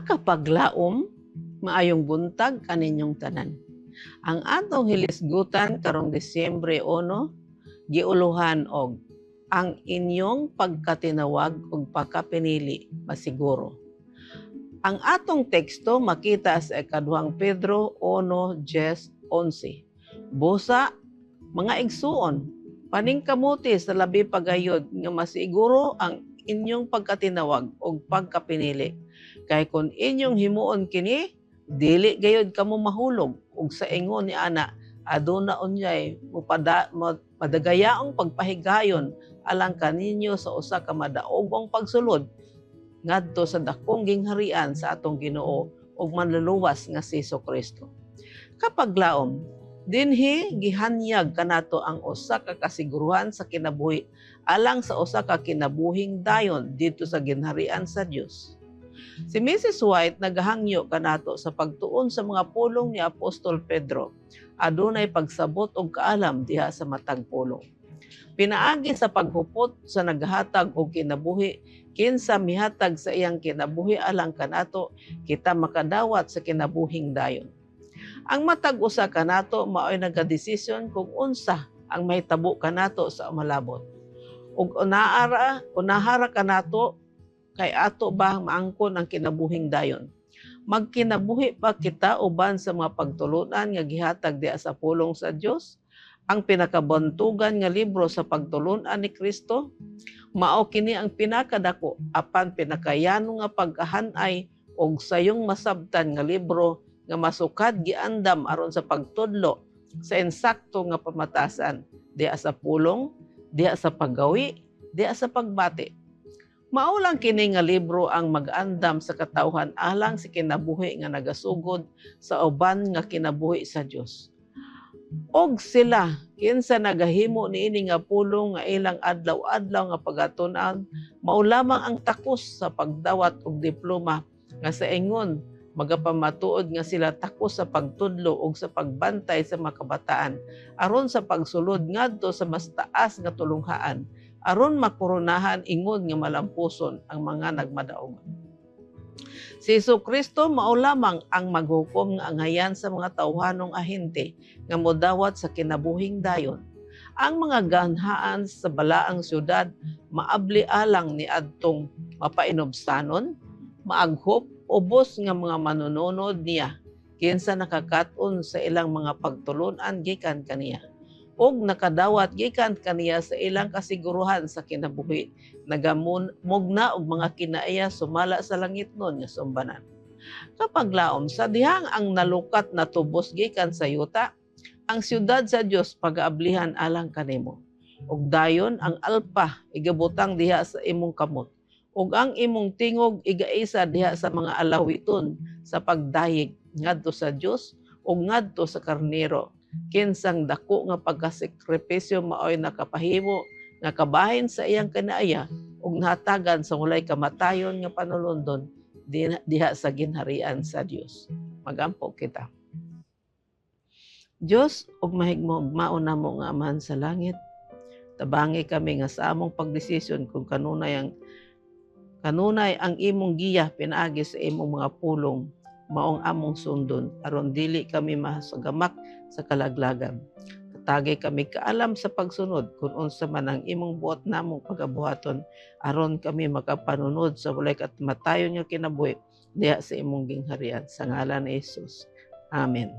Makapaglaom, maayong buntag kaninyong tanan. Ang atong hilisgutan karong Disyembre 1, giuluhan og ang inyong pagkatinawag ug pagkapinili masiguro. Ang atong teksto makita sa ikaduhang Pedro 1:10-11. Busa, mga igsuon, paningkamuti sa labi pagayod nga masiguro ang inyong pagkatinawag ug pagkapinili. Kay kung inyong himuon kini, dili gayud kamo mahulog ug sa ingon ni ana aduna unyay madagayaong pagpahigayon alang kaninyo sa usa ka madaogong pagsulod ngadto sa dakong gingharian sa atong Ginoo ug manluluwas nga si Jesu-Kristo. Kapag laom, dinhi gihanyag kanato ang usa ka kasiguruhan sa kinabuhi alang sa usa ka kinabuhing dayon dito sa ginharian sa Dios. Si Mrs. White nagahangyo kanato sa pagtuon sa mga pulong ni Apostol Pedro. Adunay pagsabot og kaalam diha sa matag pulong. Pinaagi sa paghupot sa naghatag og kinabuhi kinsa mihatag sa iyang kinabuhi alang kanato kita makadawat sa kinabuhing dayon. Ang matag usa kanato mao'y nagadesisyon kung unsa ang mahitabo kanato sa malabot. Ug unahara kanato kay ato ba maangkon ang kinabuhing dayon. Magkinabuhi pa kita uban sa mga pagtulunan nga gihatag diha sa pulong sa Dios. Ang pinakabantugan nga libro sa pagtulunan ni Kristo, mao kini ang pinakadako apan pinakayano nga pagkahanay og sayong masabtan nga libro nga masukad giandam aron sa pagtudlo sa insakto nga pamatasan diha sa pulong, diha sa paggawi, diha sa pagbati. Mao lang kini nga libro ang mag-andam sa katawhan alang sa kinabuhi nga nagasugod sa uban nga kinabuhi sa Dios. Og sila kinsa nagahimo niini nga pulong nga ilang adlaw-adlaw nga pagatun-an, mao lamang ang takos sa pagdawat og diploma nga sa ingon magapamatuod nga sila takos sa pagtudlo ug sa pagbantay sa mga kabataan aron sa pagsulod ngadto sa mas taas nga tulunghaan aron makuronahan ingon nga malampuson ang mga nagmadaog. Si Jesu-Kristo mao lamang ang maghukom nga anghayan sa mga tawhanong ahente nga modawat sa kinabuhing dayon. Ang mga ganhaan sa balaang syudad maabli alang ni adtong mapainobsanon, maaghop ubos nga mga manununod niya kinsa nakakaton sa ilang mga pagtulunan gikan kaniya ug nakadawat gikan kaniya sa ilang kasiguruhan sa kinabuhi, nagamugna og mga kinaiya sumala sa langitnon nga sumbanan. Kapag laom sa dihang ang nalukat na tubos gikan sa yuta, ang siyudad sa Dios pag-aablihan alang kanimo. Ug dayon ang alpa igabutang diha sa imong kamot, ug ang imong tingog igaisa diha sa mga alawiton sa pagdayeg ngadto sa Dios ug ngadto sa karnero. Kinsang dako nga pagkasakripisyo maoy nakapahimo nga kabahin sa iyang kinaaya ug nahatagan sa walay kamatayon nga panulundon diha sa ginharian sa Dios. Magampo kita. Dios, ug mahigmo mauna mo nga Amahan sa langit, tabangi kami nga sa among pagdesisyon kung kanunay ang imong giya pinaagi sa imong mga pulong maong among sundon aron dili kami masagamak sa kalaglagan. Katagay kami kaalam sa pagsunod kung unsa man ang imong buot namong pagabuhaton aron kami makapanunod sa walay kamatayon nga kinabuhi diha sa imong gingharian sa ngalan ni Jesus. Amen.